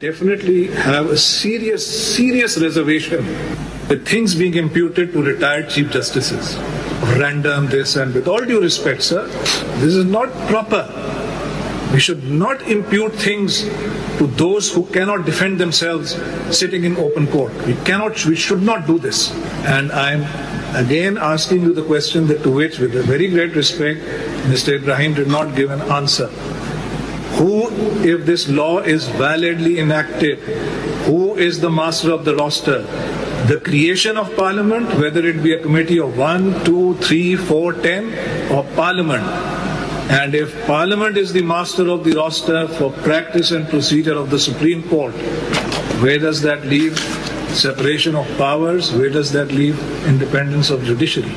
Definitely have a serious reservation with things being imputed to retired chief justices. Random this, and with all due respect, sir, this is not proper. We should not impute things to those who cannot defend themselves sitting in open court. We should not do this. And I'm again asking you the question that to which, with a very great respect, Mr. Ibrahim did not give an answer. Who, if this law is validly enacted, who is the master of the roster? The creation of Parliament, whether it be a committee of 1, 2, 3, 4, 10, or Parliament. And if Parliament is the master of the roster for practice and procedure of the Supreme Court, where does that leave separation of powers? Where does that leave independence of judiciary?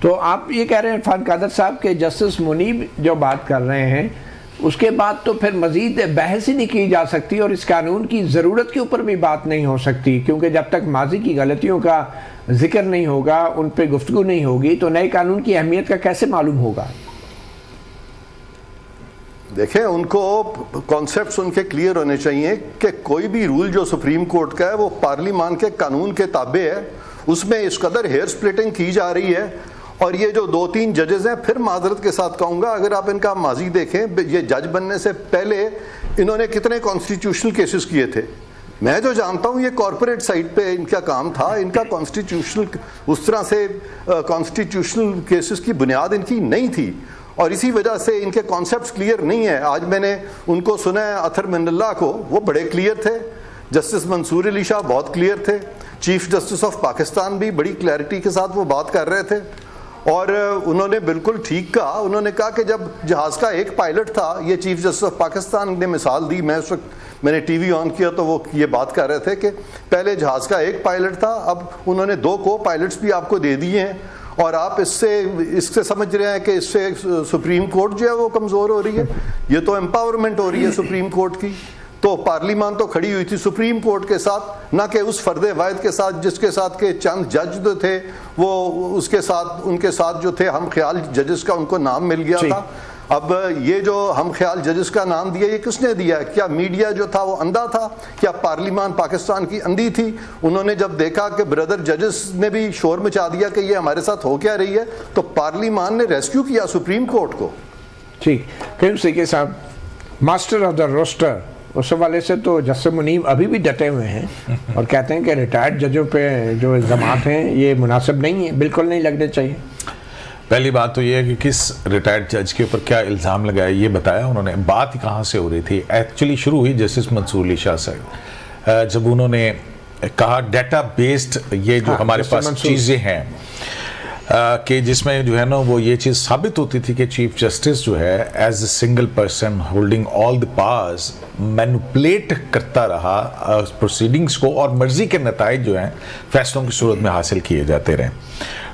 تو آپ یہ کہہ رہے ہیں عرفان قادر صاحب کہ justice منیب جو بات کر رہے ہیں اس کے بعد تو پھر مزید بحث ہی نہیں کی جا سکتی اور اس قانون کی ضرورت کے اوپر بھی بات نہیں ہو سکتی، کیونکہ جب تک ماضی کی غلطیوں کا ذکر نہیں ہوگا، ان پہ گفتگو نہیں ہوگی، تو نئے قانون کی اہمیت کا کیسے معلوم ہوگا؟ دیکھیں، ان کو کانسیپٹس ان کے کلیئر ہونے چاہیے کہ کوئی بھی رول جو سپریم کورٹ کا ہے وہ پارلیمان کے قانون کے تابع ہے، اس میں اس قدر ہیئر سپلٹنگ کی جا رہی ہے. اور یہ جو 2-3 ججز ہیں، پھر معذرت کے ساتھ کہوں گا، اگر آپ ان کا ماضی دیکھیں، یہ جج بننے سے پہلے انہوں نے کتنے کانسٹیٹیوشنل کیسز کیے تھے. میں جو جانتا ہوں یہ کارپوریٹ سائٹ پہ ان کا کام تھا، ان کا کانسٹیٹیوشنل اس طرح سے کانسٹیٹیوشنل کیسز کی بنیاد ان کی نہیں تھی، اور اسی وجہ سے ان کے کانسیپٹس کلیئر نہیں ہیں. آج میں نے ان کو سنا ہے، اطہر من اللہ کو، وہ بڑے کلیئر تھے. جسٹس منصور علی شاہ بہت کلیئر تھے. چیف جسٹس آف پاکستان بھی بڑی کلیئرٹی کے ساتھ وہ بات کر رہے تھے، اور انہوں نے بالکل ٹھیک کہا. انہوں نے کہا کہ جب جہاز کا ایک پائلٹ تھا، یہ چیف جسٹس آف پاکستان نے مثال دی، میں اس وقت میں نے ٹی وی آن کیا تو وہ یہ بات کر رہے تھے کہ پہلے جہاز کا ایک پائلٹ تھا، اب انہوں نے 2 کو پائلٹس بھی آپ کو دے دیے ہیں، اور آپ اس سے سمجھ رہے ہیں کہ اس سے سپریم کورٹ جو ہے وہ کمزور ہو رہی ہے. یہ تو امپاورمنٹ ہو رہی ہے سپریم کورٹ کی. تو پارلیمان تو کھڑی ہوئی تھی سپریم کورٹ کے ساتھ، نہ کہ اس فرد واحد کے ساتھ جس کے ساتھ کہ چند جج جو تھے وہ اس کے ساتھ، ان کے ساتھ جو تھے ہم خیال ججز کا ان کو نام مل گیا تھا. اب یہ جو ہم خیال ججز کا نام دیا، یہ کس نے دیا؟ کیا میڈیا جو تھا وہ اندھا تھا؟ کیا پارلیمان پاکستان کی اندھی تھی؟ انہوں نے جب دیکھا کہ بردر ججز نے بھی شور مچا دیا کہ یہ ہمارے ساتھ ہو کیا رہی ہے، تو پارلیمان نے ریسکیو کیا سپریم کورٹ کو. ٹھیک. کریم سیکھی صاحب، ماسٹر آف دا روسٹر، اس حوالے سے تو جسٹس منیب ابھی بھی ڈٹے ہوئے ہیں اور کہتے ہیں کہ ریٹائرڈ ججوں پہ جو الزامات ہیں یہ مناسب نہیں ہیں، بالکل نہیں لگنے چاہیے. پہلی بات تو یہ ہے کہ کس ریٹائرڈ جج کے اوپر کیا الزام لگایا یہ بتایا انہوں نے. بات کہاں سے ہو رہی تھی؟ ایکچولی شروع ہوئی جسٹس منصور علی شاہ صاحب جب انہوں نے کہا ڈیٹا بیسڈ یہ جو ہمارے پاس چیزیں ہیں کہ جس میں جو ہے نا وہ یہ چیز ثابت ہوتی تھی کہ چیف جسٹس جو ہے as a single person holding all the powers manipulate کرتا رہا پروسیڈنگز کو، اور مرضی کے نتائج جو ہیں فیصلوں کی صورت میں حاصل کیے جاتے رہے.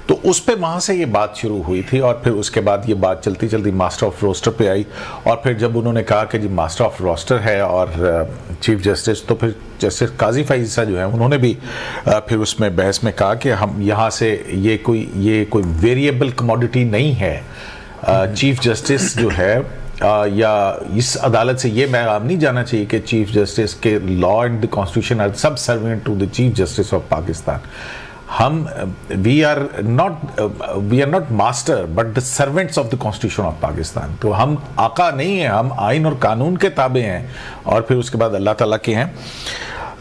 تو اس پہ وہاں سے یہ بات شروع ہوئی تھی، اور پھر اس کے بعد یہ بات چلتی چلتی ماسٹر آف روسٹر پہ آئی، اور پھر جب انہوں نے کہا کہ جی ماسٹر آف روسٹر ہے اور چیف جسٹس، تو پھر جسٹس قاضی فائز جو ہیں انہوں نے بھی پھر اس میں بحث میں کہا کہ ہم یہاں سے یہ کوئی ویریبل کموڈٹی نہیں ہے. چیف جسٹس جو ہے یا اس عدالت سے یہ پیغام نہیں جانا چاہیے کہ چیف جسٹس کے law and the constitution are subservient to the chief justice of Pakistan. ہم we are not master but the servants of the constitution of Pakistan. تو ہم آقا نہیں ہیں، ہم آئین اور قانون کے تابع ہیں، اور پھر اس کے بعد اللہ تعالیٰ کے ہیں.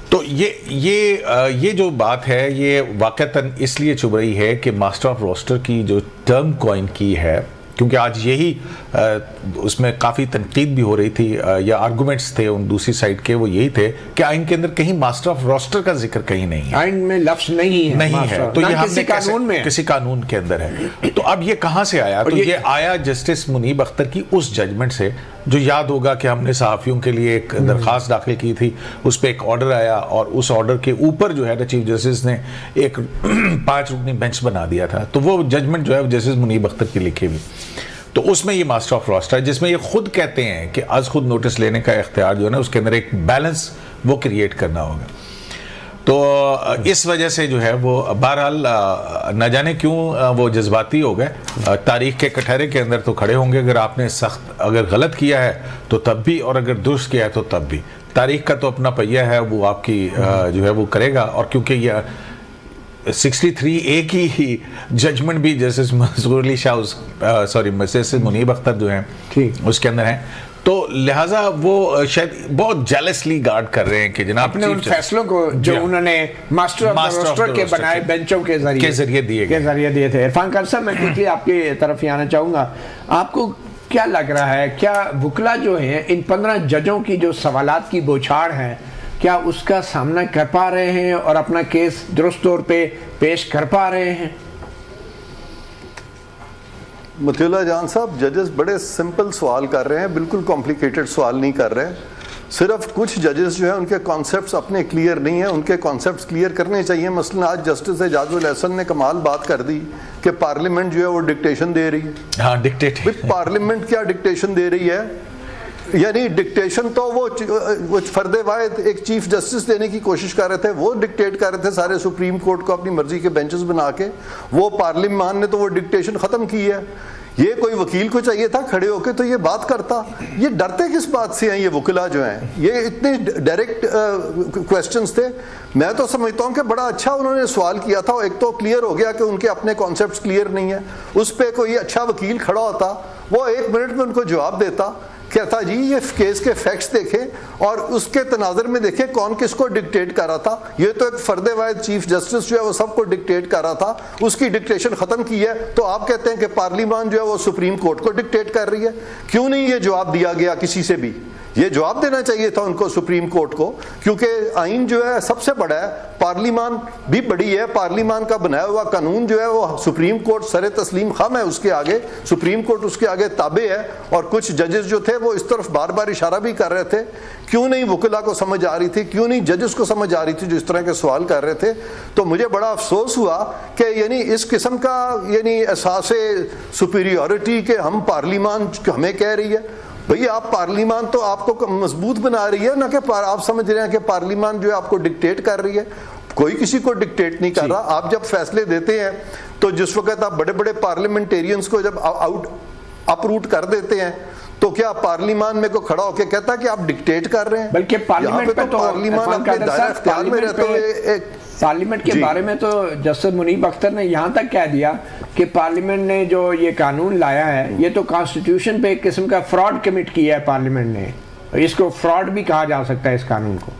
تو یہ جو بات ہے یہ واقعتاً اس لیے چبھ رہی ہے کہ ماسٹر آف روسٹر کی جو ٹرم کوائن کی ہے، کیونکہ آج یہی اس میں کافی تنقید بھی ہو رہی تھی یا آرگومنٹس تھے ان دوسری سائڈ کے، وہ یہی تھے کہ آئین کے اندر کہیں ماسٹر آف روسٹر کا ذکر کہیں نہیں ہے، آئین میں لفظ نہیں ہے، تو یہ ہم نے کسی قانون کے اندر ہے. تو اب یہ کہاں سے آیا؟ تو یہ آیا جسٹس منیب اختر کی اس ججمنٹ سے، جو یاد ہوگا کہ ہم نے صحافیوں کے لیے ایک درخواست داخل کی تھی، اس پہ ایک آرڈر آیا، اور اس آرڈر کے اوپر جو ہے نا چیف جسٹس نے ایک 5 رکنی بینچ بنا دیا تھا. تو وہ ججمنٹ جو ہے جسٹس منیب اختر کی لکھی ہوئی، تو اس میں یہ ماسٹر آف روسٹر ہے جس میں یہ خود کہتے ہیں کہ از خود نوٹس لینے کا اختیار جو ہے نا اس کے اندر ایک بیلنس وہ کریٹ کرنا ہوگا. تو اس وجہ سے جو ہے وہ بہرحال نہ جانے کیوں وہ جذباتی ہو گئے. تاریخ کے کٹہرے کے اندر تو کھڑے ہوں گے، اگر آپ نے اگر غلط کیا ہے تو تب بھی، اور اگر درست کیا ہے تو تب بھی. تاریخ کا تو اپنا پہیہ ہے، وہ آپ کی جو ہے وہ کرے گا. اور کیونکہ یہ 63A کی ججمنٹ بھی جسٹس منصور علی شاہ جسٹس منیب اختر جو ہیں اس کے اندر ہیں، تو لہٰذا وہ شاید بہت جیلسلی گارڈ کر رہے ہیں کہ جناب اپنے ان فیصلوں کو جو انہوں نے ماسٹر آف روسٹر کے بنائے بینچوں کے ذریعے دیے تھے. عرفان قادر صاحب، میں کوئکلی آپ کی طرف ہی آنا چاہوں گا. آپ کو کیا لگ رہا ہے، کیا وکلا جو ہیں ان 15 ججوں کی جو سوالات کی بوچھاڑ ہے، کیا اس کا سامنا کر پا رہے ہیں اور اپنا کیس درست طور پہ پیش کر پا رہے ہیں؟ مطیع اللہ جان صاحب، ججز بڑے سمپل سوال کر رہے ہیں، بالکل کمپلیکیٹڈ سوال نہیں کر رہے. صرف کچھ ججز جو ہیں ان کے کانسیپٹس اپنے کلیئر نہیں ہیں, ان کے کانسیپٹس کلیئر کرنے چاہیے. مثلا آج جسٹس اعجاز الحسن نے کمال بات کر دی کہ پارلیمنٹ جو ہے وہ ڈکٹیشن دے رہی ہے. ہاں ڈکٹیٹ, پارلیمنٹ کیا ڈکٹیشن دے رہی ہے؟ یعنی ڈکٹیشن تو وہ فرد واحد ایک چیف جسٹس دینے کی کوشش کر رہے تھے, وہ ڈکٹیٹ کر رہے تھے سارے سپریم کورٹ کو اپنی مرضی کے بینچز بنا کے. وہ پارلیمان نے تو وہ ڈکٹیشن ختم کی ہے. یہ کوئی وکیل کو چاہیے تھا کھڑے ہو کے تو یہ بات کرتا. یہ ڈرتے کس بات سے ہیں یہ وکلا جو ہیں؟ یہ اتنے ڈائریکٹ کویسچنز تھے. میں تو سمجھتا ہوں کہ بڑا اچھا انہوں نے سوال کیا تھا. ایک تو کلیئر ہو گیا کہ ان کے اپنے کانسیپٹس کلیئر نہیں ہیں. اس پہ کوئی اچھا وکیل کھڑا ہوتا, وہ 1 منٹ میں ان کو جواب دیتا, کہتا جی یہ کیس کے فیکٹس دیکھیں اور اس کے تناظر میں دیکھیں کون کس کو ڈکٹیٹ کر رہا تھا. یہ تو ایک فرد واحد چیف جسٹس جو ہے وہ سب کو ڈکٹیٹ کر رہا تھا, اس کی ڈکٹیشن ختم کی ہے. تو آپ کہتے ہیں کہ پارلیمان جو ہے وہ سپریم کورٹ کو ڈکٹیٹ کر رہی ہے. کیوں نہیں یہ جواب دیا گیا کسی سے بھی؟ یہ جواب دینا چاہیے تھا ان کو سپریم کورٹ کو, کیونکہ آئین جو ہے سب سے بڑا ہے, پارلیمان بھی بڑی ہے. پارلیمان کا بنایا ہوا قانون جو ہے وہ سپریم کورٹ سر تسلیم خم ہے اس کے آگے, سپریم کورٹ اس کے آگے تابع ہے. اور کچھ ججز جو تھے وہ اس طرف بار بار اشارہ بھی کر رہے تھے. کیوں نہیں وکلا کو سمجھ آ رہی تھی, کیوں نہیں ججز کو سمجھ آ رہی تھی جو اس طرح کے سوال کر رہے تھے؟ تو مجھے بڑا افسوس ہوا کہ یعنی اس قسم کا یعنی احساس سپیریورٹی کہ ہم پارلیمان ہمیں کہہ رہی ہے. بھئی آپ پارلیمان تو آپ کو مضبوط بنا رہی ہے, نہ کہ آپ سمجھ رہے ہیں کہ پارلیمان جو ہے آپ کو ڈکٹیٹ کر رہی ہے. کوئی کسی کو ڈکٹیٹ نہیں کر رہا. آپ جب فیصلے دیتے ہیں تو جس وقت آپ بڑے بڑے پارلیمنٹیرینز کو جب اپروٹ کر دیتے ہیں تو کیا پارلیمان میں کو کھڑا ہو کے کہتا کہ آپ ڈکٹیٹ کر رہے ہیں؟ بلکہ پارلیمنٹ پہ تو پارلیمان اپنے دائرہ اختیار میں رہتے ہوئے پارلیمنٹ کے بارے میں تو جسٹس منیب اختر نے یہاں تک کہہ دیا کہ پارلیمنٹ نے جو یہ قانون لایا ہے یہ تو کانسٹیٹیوشن پہ ایک قسم کا فراڈ کمٹ کیا ہے پارلیمنٹ نے. اس کو فراڈ بھی کہا جا سکتا ہے اس قانون کو.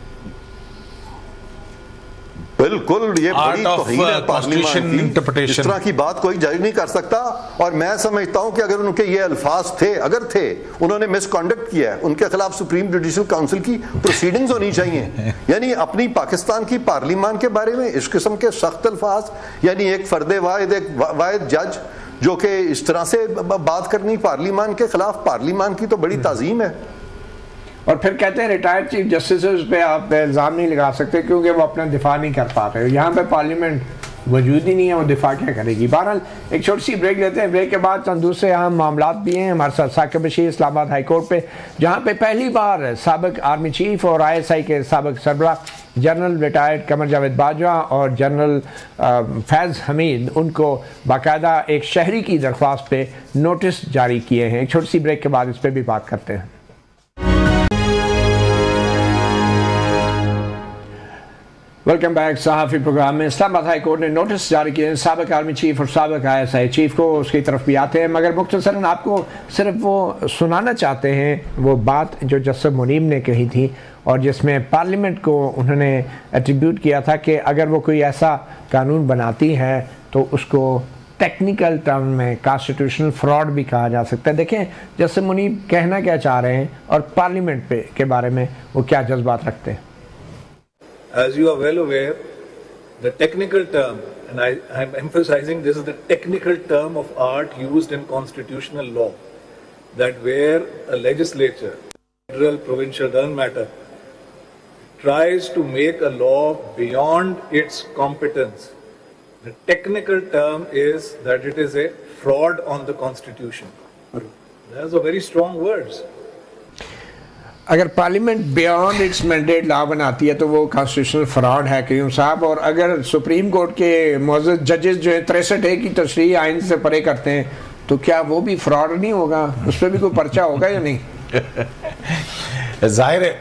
بالکل, یہ بڑی توہین ہے پارلیمان کی. اس طرح کی بات کوئی جج نہیں کر سکتا. اور میں سمجھتا ہوں کہ اگر ان کے یہ الفاظ تھے, اگر تھے, انہوں نے مس کنڈکٹ کیا ہے, ان کے خلاف سپریم جوڈیشل کاؤنسل کی پروسیڈنگز ہونی چاہیے. یعنی اپنی پاکستان کی پارلیمان کے بارے میں اس قسم کے سخت الفاظ, یعنی ایک فرد واحد, ایک واحد جج جو کہ اس طرح سے بات کرنی پارلیمان کے خلاف. پارلیمان کی تو بڑی تعظیم ہے. اور پھر کہتے ہیں ریٹائرڈ چیف جسٹسز پہ آپ الزام نہیں لگا سکتے کیونکہ وہ اپنا دفاع نہیں کر پاتے. یہاں پہ پارلیمنٹ وجود ہی نہیں ہے, وہ دفاع کیا کرے گی. بہرحال ایک چھوٹی سی بریک لیتے ہیں. بریک کے بعد چند دوسرے اہم معاملات بھی ہیں ہمارے ساتھ. ثاقب بشیر اسلام آباد ہائی کورٹ پہ, جہاں پہ پہلی بار سابق آرمی چیف اور ISI کے سابق سربراہ جنرل ریٹائرڈ قمر جاوید باجوہ اور جنرل فیض حمید ان کو باقاعدہ ایک شہری کی درخواست پہ نوٹس جاری کیے ہیں. ایک چھوٹی سی بریک کے بعد اس پہ بھی بات کرتے ہیں. Welcome back. صحافی پروگرام میں اسلام آباد ہائی کورٹ نے نوٹس جاری کیے ہیں سابق آرمی چیف اور سابق ISI چیف کو. اس کی طرف بھی آتے ہیں مگر مختصراً آپ کو صرف وہ سنانا چاہتے ہیں وہ بات جو جسٹس منیب نے کہی تھی اور جس میں پارلیمنٹ کو انہوں نے ایٹریبیوٹ کیا تھا کہ اگر وہ کوئی ایسا قانون بناتی ہے تو اس کو ٹیکنیکل ٹرم میں کانسٹیٹیوشنل فراڈ بھی کہا جا سکتا ہے. دیکھیں جسٹس منیب کہنا کیا چاہ رہے ہیں اور پارلیمنٹ پہ کے بارے میں وہ کیا جذبات رکھتے ہیں. As you are well aware, the technical term, and I'm emphasizing this is the technical term of art used in constitutional law, that where a legislature, federal, provincial, doesn't matter, tries to make a law beyond its competence, the technical term is that it is a fraud on the constitution. Those are very strong words. اگر parliament beyond it's mandate لا بناتی ہے تو وہ constitutional fraud ہے قیوم صاحب. اور اگر supreme court کے معزز ججز جو ہیں 63A کی تشریح آئین سے پرے کرتے ہیں تو کیا وہ بھی فراڈ نہیں ہوگا؟ اس پہ بھی کوئی پرچہ ہوگا یا نہیں؟ ظاہر ہے.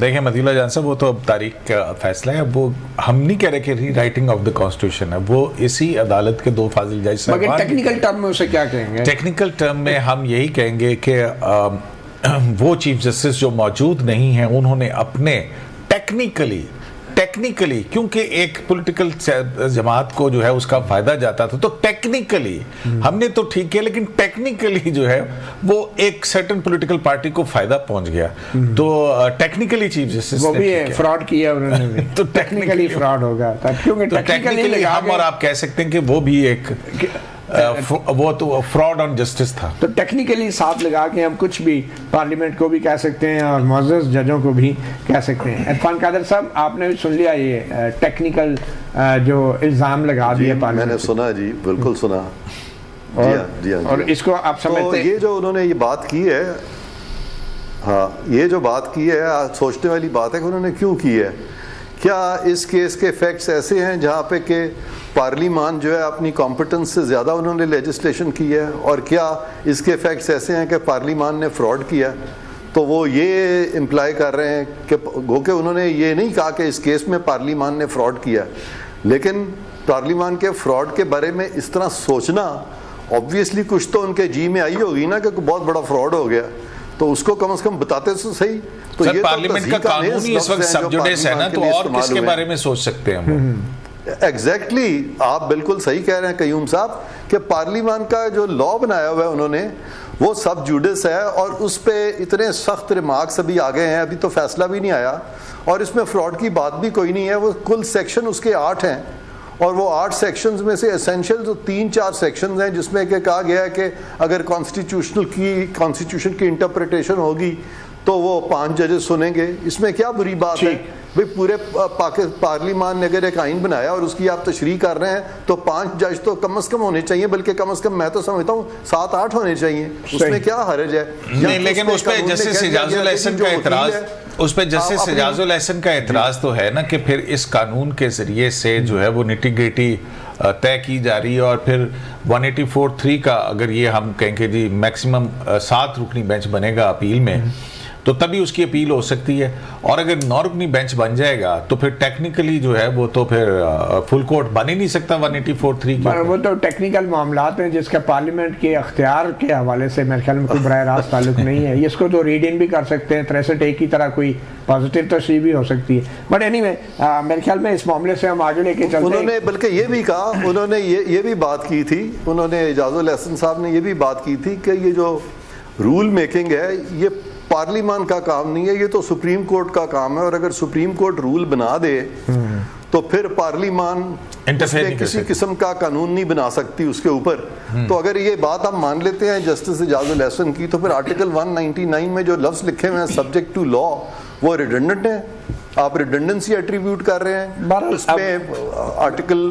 دیکھیں مدیولہ جان صاحب, وہ تو اب تاریخ کا فیصلہ ہے. وہ ہم نہیں کہہ رہے کہ ری رائٹنگ آف دا کانسٹیٹیوشن ہے, وہ اسی عدالت کے 2 فاضل جج صاحب. مگر ٹیکنیکل ٹرم میں اسے کیا کہیں گے؟ ٹیکنیکل ٹرم میں ہم یہی کہیں گے کہ وہ چیف جسٹس جو موجود نہیں ہیں انہوں نے اپنے ٹیکنیکلی کیونکہ ایک پولیٹیکل جماعت کو جو ہے اس کا فائدہ جاتا تھا تو ٹیکنیکلی ہم نے تو ٹھیک کیا لیکن ٹیکنیکلی جو ہے وہ ایک سرٹن پولیٹیکل پارٹی کو فائدہ پہنچ گیا. تو ٹیکنیکلی چیف جسٹس وہ بھی فراڈ کیا انہوں نے بھی. تو ٹیکنیکلی فراڈ ہوگا کیونکہ ٹیکنیکلی ہم اور آپ کہہ سکتے ہیں کہ وہ بھی ایک وہ تو فراڈ آن جسٹس تھا. تو ٹیکنیکلی ساتھ لگا کے ہم کچھ بھی پارلیمنٹ کو بھی کہہ سکتے ہیں اور معزز ججوں کو بھی کہہ سکتے ہیں. عرفان قادر صاحب آپ نے بھی سن لیا یہ ٹیکنیکل جو الزام لگا دیا میں نے سنا جی, بالکل سنا. اور اس کو آپ سمجھتے ہیں یہ جو انہوں نے یہ بات کی ہے, ہاں یہ جو بات کی ہے سوچنے والی بات ہے کہ انہوں نے کیوں کی ہے. کیا اس کیس کے فیکٹس ایسے ہیں جہاں پہ کہ پارلیمان جو ہے اپنی کمپٹنس سے زیادہ انہوں نے لیجسلیشن کی ہے, اور کیا اس کے فیکٹس ایسے ہیں کہ پارلیمان نے فراڈ کیا؟ تو وہ یہ امپلائی کر رہے ہیں کہ گو کہ انہوں نے یہ نہیں کہا کہ اس کیس میں پارلیمان نے فراڈ کیا, لیکن پارلیمان کے فراڈ کے بارے میں اس طرح سوچنا obviously کچھ تو ان کے جی میں آئی ہوگی نا کہ بہت بڑا فراڈ ہو گیا, تو اس کو کم از کم بتاتے تو صحیح. تو یہ پارلیمنٹ کا قانون ہی اس وقت سب جوڈیس ہے نا, تو اور کس کے بارے میں سوچ سکتے ہیں ہم؟ ایگزیکٹلی آپ بالکل صحیح کہہ رہے ہیں قیوم صاحب کہ پارلیمان کا جو لا بنایا ہوا ہے انہوں نے وہ سب جوڈیس ہے, اور اس پہ اتنے سخت ریمارکس ابھی آگے ہیں, ابھی تو فیصلہ بھی نہیں آیا, اور اس میں فراڈ کی بات بھی کوئی نہیں ہے. وہ کل سیکشن اس کے 8 ہیں, اور وہ 8 سیکشنز میں سے اسینشیل جو 3-4 سیکشنز ہیں جس میں کہ کہا گیا ہے کہ اگر کانسٹیٹیوشن کی انٹرپریٹیشن ہوگی تو وہ 5 ججز سنیں گے. اس میں کیا بری بات ہے بھئی؟ پورے پارلیمان نے اگر ایک آئین بنایا اور اس کی آپ تشریح کر رہے ہیں تو 5 جج تو کم از کم ہونے چاہیے, بلکہ کم از کم میں تو سمجھتا ہوں 7-8 ہونے چاہیے. اس میں کیا حرج ہے؟ نہیں, لیکن اس پہ جسٹس اعجاز الاحسن کا اعتراض, اس پہ جسٹس اعجاز الاحسن کا اعتراض تو ہے نا کہ پھر اس قانون کے ذریعے سے جو ہے وہ نٹی گریٹی طے کی جا رہی ہے, اور پھر 184(3) کا اگر یہ ہم کہیں کہ جی میکسیمم 7 رکنی بینچ بنے گا اپیل میں تو تبھی اس کی اپیل ہو سکتی ہے, اور اگر 9 رکنی بینچ بن جائے گا تو پھر ٹیکنیکلی جو ہے وہ تو پھر فل کورٹ بن ہی نہیں سکتا 184(3) کی. وہ تو ٹیکنیکل معاملات ہیں جس کا پارلیمنٹ کے اختیار کے حوالے سے میرے خیال میں کوئی براہ راست تعلق نہیں ہے. اس کو تو ریڈ ان بھی کر سکتے ہیں 63(1) کی طرح, کوئی پازیٹیو تشریح بھی ہو سکتی ہے. بٹ اینی وے میرے خیال میں اس معاملے سے ہم آگے لے کے چلتے ہیں. انہوں نے بلکہ یہ بھی کہا, انہوں نے یہ بھی بات کی تھی, انہوں نے اعجاز الاحسن صاحب نے یہ بھی بات کی تھی کہ یہ جو رول میکنگ ہے یہ پارلیمان کا کام نہیں ہے, یہ تو سپریم کورٹ کا کام ہے, اور اگر سپریم کورٹ رول بنا دے تو پھر پارلیمان کسی قسم کا قانون نہیں بنا سکتی اس کے اوپر. تو اگر یہ بات ہم مان لیتے ہیں جسٹس اعجاز الاحسن کی, تو پھر آرٹیکل 199 میں جو لفظ لکھے ہوئے ہیں سبجیکٹ ٹو لا وہ ریڈنڈنٹ ہیں, آپ ریڈنڈنسی ایٹریبیوٹ کر رہے ہیں. اس میں آرٹیکل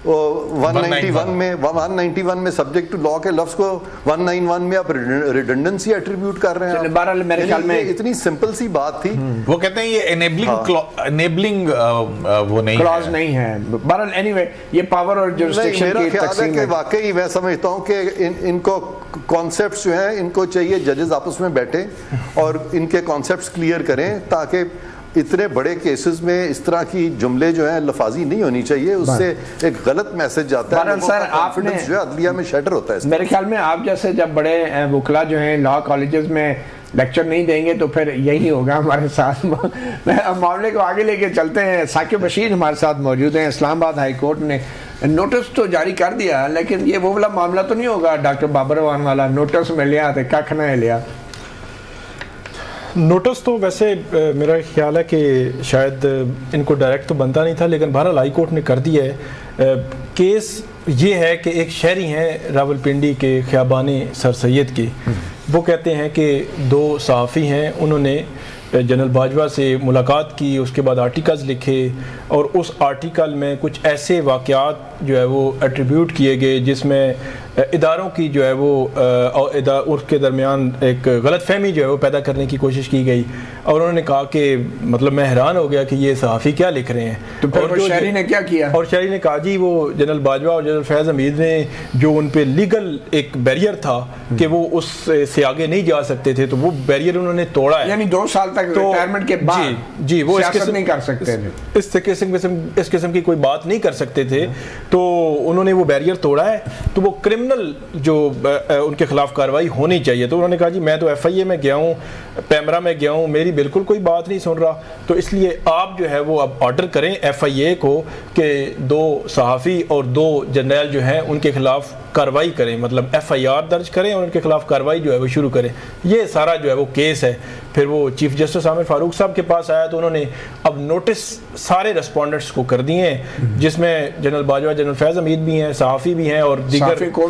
191 میں سبجیکٹ ٹو لا کے لفظ کو 191 میں آپ ریڈنڈنسی ایٹریبیوٹ کر رہے ہیں. بہرحال میرے خیال میں اتنی سمپل سی بات تھی. وہ کہتے ہیں یہ انیبلنگ وہ نہیں کلاز نہیں ہے. بہرحال اینی وے یہ پاور اور جورسڈکشن کی تقسیم ہے. واقعی میں سمجھتا ہوں کہ ان کو کانسیپٹس جو ہیں ان کو چاہیے ججز آپس میں بیٹھیں اور ان کے کانسیپٹس کلیئر کریں, تاکہ اتنے بڑے کیسز میں اس طرح کی جملے جو ہیں لفاظی نہیں ہونی چاہیے, اس سے ایک غلط میسج جاتا ہے, سر آپ نے جو ہے عدلیہ میں شیٹر ہوتا ہے. میرے خیال میں آپ جیسے جب بڑے وکلا جو ہیں لا کالجز میں لیکچر نہیں دیں گے تو پھر یہی ہوگا ہمارے ساتھ. معاملے کو آگے لے کے چلتے ہیں. ثاقب بشیر ہمارے ساتھ موجود ہیں. اسلام آباد ہائی کورٹ نے نوٹس تو جاری کر دیا, لیکن یہ وہ والا معاملہ تو نہیں ہوگا ڈاکٹر بابر اعوان والا نوٹس میں لیا تو کھ نہ لیا. نوٹس تو ویسے میرا خیال ہے کہ شاید ان کو ڈائریکٹ تو بنتا نہیں تھا, لیکن بہرحال ہائی کورٹ نے کر دیا ہے. کیس یہ ہے کہ ایک شہری ہیں راولپنڈی کے خیابانی سر سید کی, وہ کہتے ہیں کہ 2 صحافی ہیں, انہوں نے جنرل باجوہ سے ملاقات کی, اس کے بعد آرٹیکلز لکھے, اور اس آرٹیکل میں کچھ ایسے واقعات جو ہے وہ ایٹریبیوٹ کیے گئے جس میں اداروں کی جو ہے وہ اس کے درمیان ایک غلط فہمی جو ہے وہ پیدا کرنے کی کوشش کی گئی. اور انہوں نے کہا کہ مطلب میں حیران ہو گیا کہ یہ صحافی کیا لکھ رہے ہیں. تو پھر شہری نے کیا کیا؟ اور شہری نے کہا جی وہ جنرل باجوہ اور جنرل فیض حمید نے جو ان پہ لیگل ایک بیریئر تھا کہ وہ اس سے آگے نہیں جا سکتے تھے, تو وہ بیریئر انہوں نے توڑا ہے. یعنی 2 سال تک ریٹائرمنٹ کے بعد جی وہ سیاست نہیں کر سکتے تھے, اس قسم کی کوئی بات نہیں کر سکتے تھے, تو انہوں نے وہ بیریئر توڑا ہے. تو وہ کرمنل جو ان کے خلاف کارروائی ہونی چاہیے. تو انہوں نے کہا جی میں تو ایف آئی اے میں گیا ہوں, پیمرا میں گیا ہوں, میری بالکل کوئی بات نہیں سن رہا, تو اس لیے آپ جو ہے وہ اب آرڈر کریں ایف آئی اے کو کہ 2 صحافی اور 2 جرنیل جو ہیں ان کے خلاف کارروائی کریں, مطلب ایف آئی آر درج کریں اور ان کے خلاف کارروائی جو ہے وہ شروع کریں. یہ سارا جو ہے وہ کیس ہے. پھر وہ چیف جسٹس عامر فاروق صاحب کے پاس آیا تو انہوں نے اب نوٹس سارے ریسپونڈنٹس کو کر دیے ہیں, جس میں جنرل باجوہ, جنرل فیض حمید بھی ہیں, صحافی بھی ہیں, اور دیگر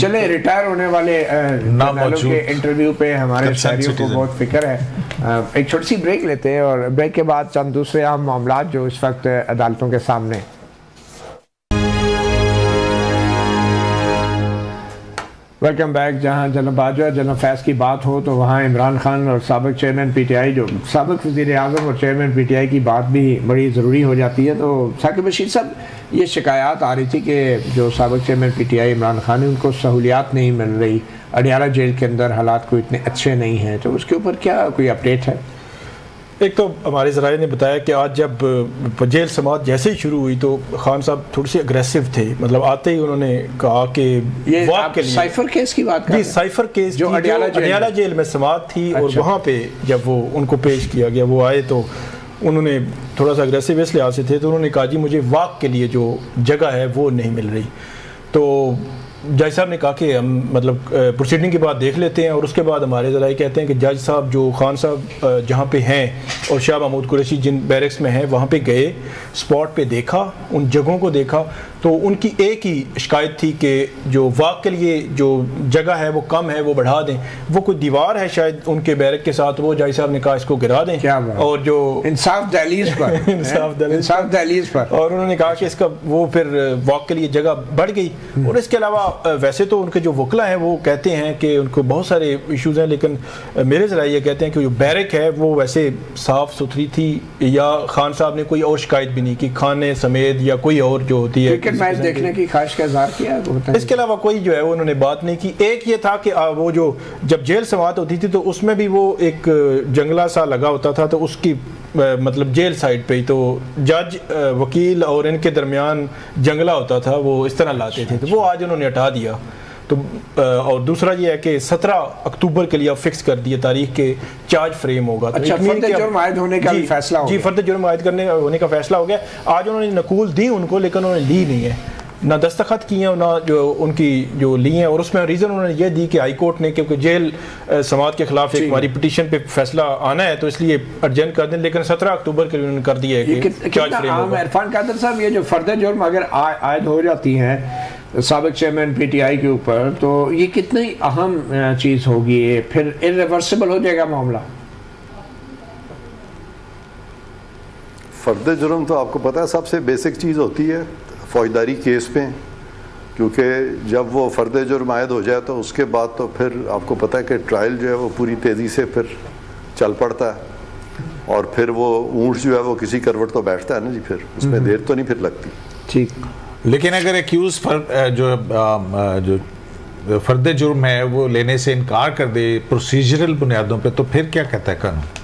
چلے ریٹائر ہونے والے کے انٹرویو پہ ہمارے شہریوں کو بہت فکر ہے. ایک چھوٹی سی بریک لیتے ہیں اور بریک کے بعد چند دوسرے اہم معاملات جو اس وقت عدالتوں کے سامنے. Welcome back. جہاں جناب باجوہ جناب فیض کی بات ہو تو وہاں عمران خان اور سابق چیئرمین پی ٹی آئی جو سابق وزیر اعظم اور چیئرمین پی ٹی آئی کی بات بھی بڑی ضروری ہو جاتی ہے. تو ثاقب بشیر صاحب یہ شکایات آ رہی تھی کہ جو سابق chairman P T I Imran Khan ہے ان کو سہولیات نہیں مل رہی, اڈیالہ جیل کے اندر حالات کوئی اتنے اچھے نہیں ہیں, تو اس کے اوپر کیا کوئی اپڈیٹ ہے؟ ایک تو ہمارے ذرائع نے بتایا کہ آج جب جیل سماعت جیسے ہی شروع ہوئی تو خان صاحب تھوڑی سی اگریسو تھے, مطلب آتے ہی انہوں نے کہا کہ سائفر کیس کی بات جی سائفر کیس جو اڈیالہ جیل میں سماعت تھی اور وہاں پہ جب وہ ان کو پیش کیا گیا وہ آئے تو انہوں نے تھوڑا سا اگریسو اس لحاظ سے تھے تو انہوں نے کہا جی مجھے واک کے لیے جو جگہ ہے وہ نہیں مل رہی. تو جج صاحب نے کہا کہ ہم مطلب پروسیڈنگ کے بعد دیکھ لیتے ہیں, اور اس کے بعد ہمارے ذرائع کہتے ہیں کہ جج صاحب جو خان صاحب جہاں پہ ہیں اور شاہ محمود قریشی جن بیرکس میں ہیں وہاں پہ گئے, اسپاٹ پہ دیکھا, ان جگہوں کو دیکھا, تو ان کی ایک ہی شکایت تھی کہ جو واک کے لیے جو جگہ ہے وہ کم ہے وہ بڑھا دیں. وہ کوئی دیوار ہے شاید ان کے بیرک کے ساتھ, وہ جج صاحب نے کہا اس کو گرا دیں, اور جو انصاف دہلیز پر انصاف دہلیز پر, اور انہوں نے کہا کہ اس کا وہ پھر واک کے لیے جگہ بڑھ گئی. اور اس کے علاوہ ویسے تو ان کے جو وکلا ہیں وہ کہتے ہیں کہ ان کو بہت سارے ایشوز ہیں, لیکن میرے ذرائع یہ کہتے ہیں کہ جو بیرک ہے وہ ویسے صاف ستھری تھی, یا خان صاحب نے کوئی اور شکایت بھی نہیں کی کھانے سمیت یا کوئی اور جو ہوتی ہے میچ دیکھنے کی خواہش کا اظہار کیا. اس کے علاوہ کوئی جو ہے وہ انہوں نے بات نہیں کی. ایک یہ تھا کہ وہ جو جب جیل سماعت ہوتی تھی تو اس میں بھی وہ ایک جنگلہ سا لگا ہوتا تھا, تو اس کی مطلب جیل سائڈ پہ ہی تو جج وکیل اور ان کے درمیان جنگلہ ہوتا تھا, وہ اس طرح لاتے تھے, تو وہ آج انہوں نے ہٹا دیا. تو اور دوسرا یہ ہے کہ 17 اکتوبر کے لیے فکس کر دیا تاریخ کے چارج فریم ہوگا. اچھا, فرد جرم عائد ہونے کا فیصلہ ہو گیا. جی, فرد جرم عائد ہونے کا فیصلہ ہو گیا. آج انہوں نے نقول دی ان کو, لیکن انہوں نے لی نہیں ہے, نہ دستخط کیے ہیں, نہ جو ان کی جو لی ہیں. اور اس میں ریزن انہوں نے یہ دی کہ ہائی کورٹ نے کیونکہ جیل سماعت کے خلاف ایک ہماری پٹیشن پہ فیصلہ آنا ہے تو اس لیے ارجنٹ کر دیں, لیکن 17 اکتوبر کے لیے انہوں نے کر دیا ہے کہ چارج فریم ہوگا. عرفان قادر صاحب, یہ جو فرد جرم اگر عائد ہو جاتی ہیں سابق چیئرمین پی ٹی آئی کے اوپر, تو یہ کتنی اہم چیز ہوگی, پھر irreversible ہو جائے گا معاملہ؟ فرد جرم تو آپ کو پتہ ہے سب سے بیسک چیز ہوتی ہے فوجداری کیس پہ, کیونکہ جب وہ فرد جرم عائد ہو جائے تو اس کے بعد تو پھر آپ کو پتہ ہے کہ ٹرائل جو ہے وہ پوری تیزی سے پھر چل پڑتا ہے, اور پھر وہ اونٹ جو ہے وہ کسی کروٹ تو بیٹھتا ہے نا جی, پھر اس میں دیر تو نہیں پھر لگتی. ٹھیک, لیکن اگر ایکیوز جو فرد جرم ہے وہ لینے سے انکار کر دے پروسیجرل بنیادوں پہ, تو پھر کیا کہتا ہے قانون؟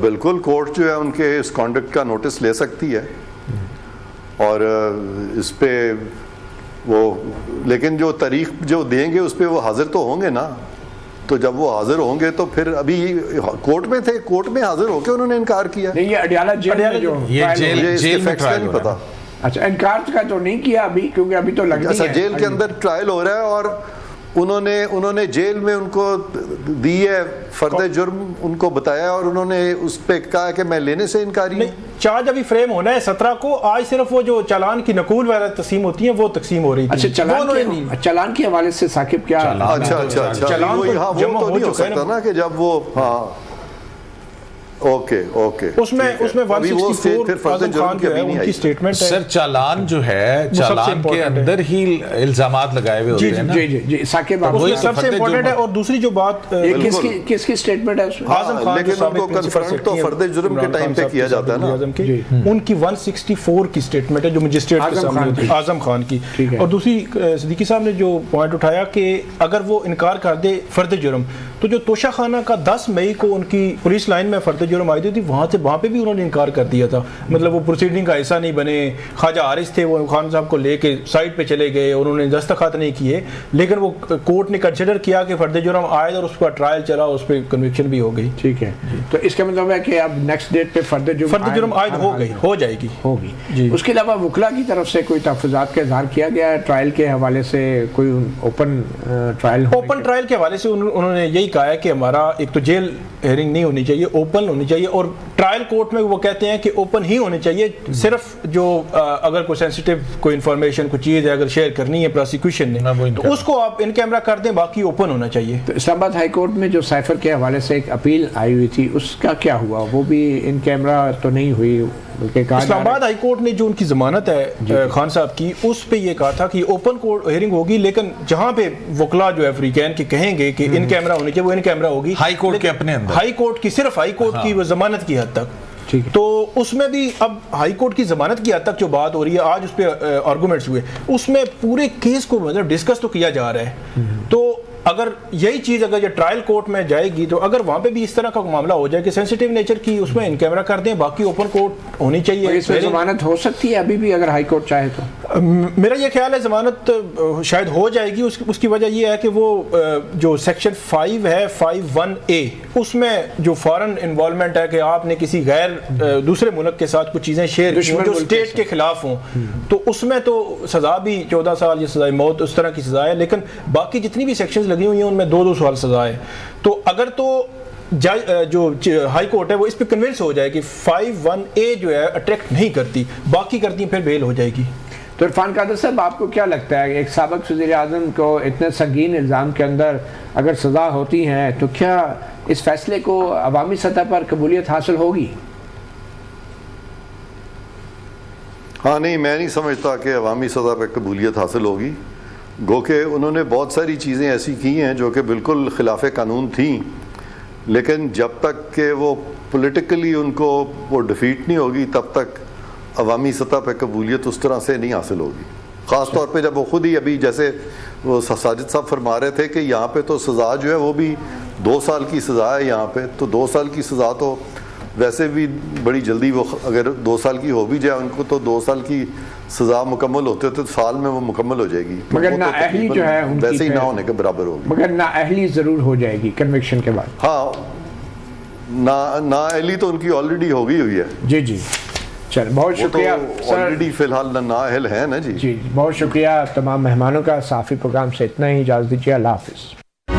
بالکل, کورٹ جو ہے ان کے اس کانڈکٹ کا نوٹس لے سکتی ہے, اور اس پہ وہ, لیکن جو تاریخ جو دیں گے اس پہ وہ حاضر تو ہوں گے نا, تو جب وہ حاضر ہوں گے تو پھر ابھی کورٹ میں تھے, کورٹ میں حاضر ہو کے انہوں نے انکار کیا. نہیں, یہ اڈیالہ جیل میں جو جیل میں ٹرائل نہیں پتا. اچھا, انکار کا تو نہیں کیا ابھی, کیونکہ ابھی تو لگنی ہے. اچھا, جیل کے اندر ٹرائل ہو رہا ہے, اور انہوں نے جیل میں ان کو دی ہے فرد جرم, ان کو بتایا, اور انہوں نے اس پہ کہا کہ میں لینے سے انکاری ہوں. چارج ابھی فریم ہونا ہے 17 کو, آج صرف وہ جو چالان کی نقول وغیرہ تقسیم ہوتی ہیں وہ تقسیم ہو رہی تھی. اچھا, چالان کے حوالے سے ثاقب کیا؟ اچھا, چالان وہ تو نہیں ہو سکتا نا کہ جب وہ, ہاں اوکے اس میں 164 اعظم خان جو ہے ان کی سٹیٹمنٹ ہے. سر, چالان جو ہے چالان کے اندر ہی الزامات لگائے ہوئے ہوتے ہیں نا. جی ثاقب, وہ سب سے امپورٹنٹ ہے. اور دوسری جو بات کس کی سٹیٹمنٹ ہے اس میں؟ اعظم خان, لیکن ان کو کنفرنٹ تو فرد جرم کے ٹائم پہ کیا جاتا ہے نا, ان کی 164 کی سٹیٹمنٹ ہے جو مجسٹریٹ کے سامنے ہوتی ہے, اعظم خان کی. اور دوسری صدیقی صاحب نے جو پوائنٹ اٹھایا کہ اگر وہ انکار کر دے فرد جرم, تو جو توشہ خانہ کا 10 مئی کو ان کی پولیس لائن میں فرد جرم آئی تھی, وہاں پہ بھی انہوں نے انکار کر دیا تھا. مطلب وہ پروسیڈنگ کا حصہ نہیں بنے. خواجہ حارث تھے, وہ خان صاحب کو لے کے سائٹ پہ چلے گئے, انہوں نے دستخط نہیں کیے, لیکن وہ کورٹ نے کنسیڈر کیا کہ فرد جرم عائد, اور اس کا ٹرائل چلا, اس پہ کنوکشن بھی ہو گئی. ٹھیک ہے, تو اس کا مطلب ہے کہ اب نیکسٹ ڈیٹ پہ فرد جرم عائد ہو جائے گی. اس کے علاوہ وکلا کی طرف سے کوئی تحفظات کا اظہار کیا گیا ہے ٹرائل کے حوالے سے؟ کوئی اوپن ٹرائل کے حوالے سے انہوں نے یہی کہا ہے کہ ہمارا ایک تو جیل ہیئرنگ نہیں ہونی چاہیے, اوپن ہونی چاہیے. اور ٹرائل کورٹ میں وہ کہتے ہیں کہ اوپن ہی ہونی چاہیے, صرف جو اگر کوئی سینسیٹیو کوئی انفارمیشن کوئی چیز ہے اگر شیئر کرنی ہے پروسیکیوشن نے تو اس کو آپ ان کیمرہ کر دیں, باقی اوپن ہونا چاہیے. تو اسلام آباد ہائی کورٹ میں جو سائفر کے حوالے سے ایک اپیل آئی ہوئی تھی اس کا کیا ہوا؟ وہ بھی ان کیمرہ تو نہیں ہوئی, بلکہ اسلام آباد ہائی کورٹ نے جو ان کی ضمانت ہے خان صاحب کی, اس پہ یہ کہا تھا کہ اوپن کورٹ ہیئرنگ ہوگی, لیکن جہاں پہ وکلا جو ہے فریقین کے کہیں گے کہ ان کیمرہ ہونے چاہیے وہ ان کیمرہ ہوگی. ہائی کورٹ کے اپنے اندر, ہائی کورٹ کی, صرف ہائی کورٹ کی وہ ضمانت کی حد تک. تو اس میں بھی اب ہائی کورٹ کی ضمانت کی حد تک جو بات ہو رہی ہے, آج اس پہ آرگومنٹس ہوئے, اس میں پورے کیس کو مطلب ڈسکس تو کیا جا رہا ہے. تو اگر یہی چیز اگر یہ ٹرائل کورٹ میں جائے گی تو اگر وہاں پہ بھی اس طرح کا معاملہ ہو جائے کہ سینسیٹیو نیچر کی, اس میں ان کیمرہ کر دیں, باقی اوپن کورٹ ہونی چاہیے. اس میں ضمانت ہو سکتی ہے ابھی بھی اگر ہائی کورٹ چاہے تو؟ میرا یہ خیال ہے ضمانت شاید ہو جائے گی. اس کی وجہ یہ ہے کہ وہ جو سیکشن 5 ہے 51A, اس میں جو فارن انوالومنٹ ہے کہ آپ نے کسی غیر دوسرے ملک کے ساتھ کچھ چیزیں شیئر کی جو اسٹیٹ کے خلاف ہوں, تو اس میں تو سزا بھی 14 سال یا سزائے موت اس طرح کی سزا ہے, لیکن باقی جتنی بھی سیکشنز لگی ہوئی ہیں ان میں 2 سال سزا ہے. تو اگر تو جو ہائی کورٹ ہے وہ اس پہ کنونس ہو جائے کہ 51A جو ہے اٹریکٹ نہیں کرتی, باقی کرتی پھر بیل ہو جائے گی. تو عرفان قادر صاحب, آپ کو کیا لگتا ہے ایک سابق وزیر اعظم کو اتنے سنگین الزام کے اندر اگر سزا ہوتی ہیں تو کیا اس فیصلے کو عوامی سطح پر قبولیت حاصل ہوگی؟ ہاں نہیں, میں نہیں سمجھتا کہ عوامی سطح پہ قبولیت حاصل ہوگی, گو کہ انہوں نے بہت ساری چیزیں ایسی کی ہیں جو کہ بالکل خلاف قانون تھیں, لیکن جب تک کہ وہ پولیٹیکلی ان کو وہ ڈیفیٹ نہیں ہوگی تب تک عوامی سطح پہ قبولیت اس طرح سے نہیں حاصل ہوگی. خاص طور پہ جب وہ خود ہی ابھی جیسے وہ ساجد صاحب فرما رہے تھے کہ یہاں پہ تو سزا جو ہے وہ بھی 2 سال کی سزا ہے یہاں پہ, تو 2 سال کی سزا تو ویسے بھی بڑی جلدی, وہ اگر 2 سال کی ہو بھی جائے ان کو تو 2 سال کی سزا مکمل ہوتے تو سال میں وہ مکمل ہو جائے گی, مگر نااہلی جو ہے ویسے ہی نہ ہونے کے برابر ہوگی, مگر نااہلی ضرور ہو جائے گی کنوکشن کے بعد. ہاں, نااہلی تو ان کی آلریڈی ہو گئی ہوئی ہے. جی جی, چل بہت شکریہ سر, آلریڈی فی الحال نااہل ہے نا. جی جی, بہت شکریہ تمام مہمانوں کا. صحافی پروگرام سے اتنا ہی, اجازت دیجیے, اللہ حافظ.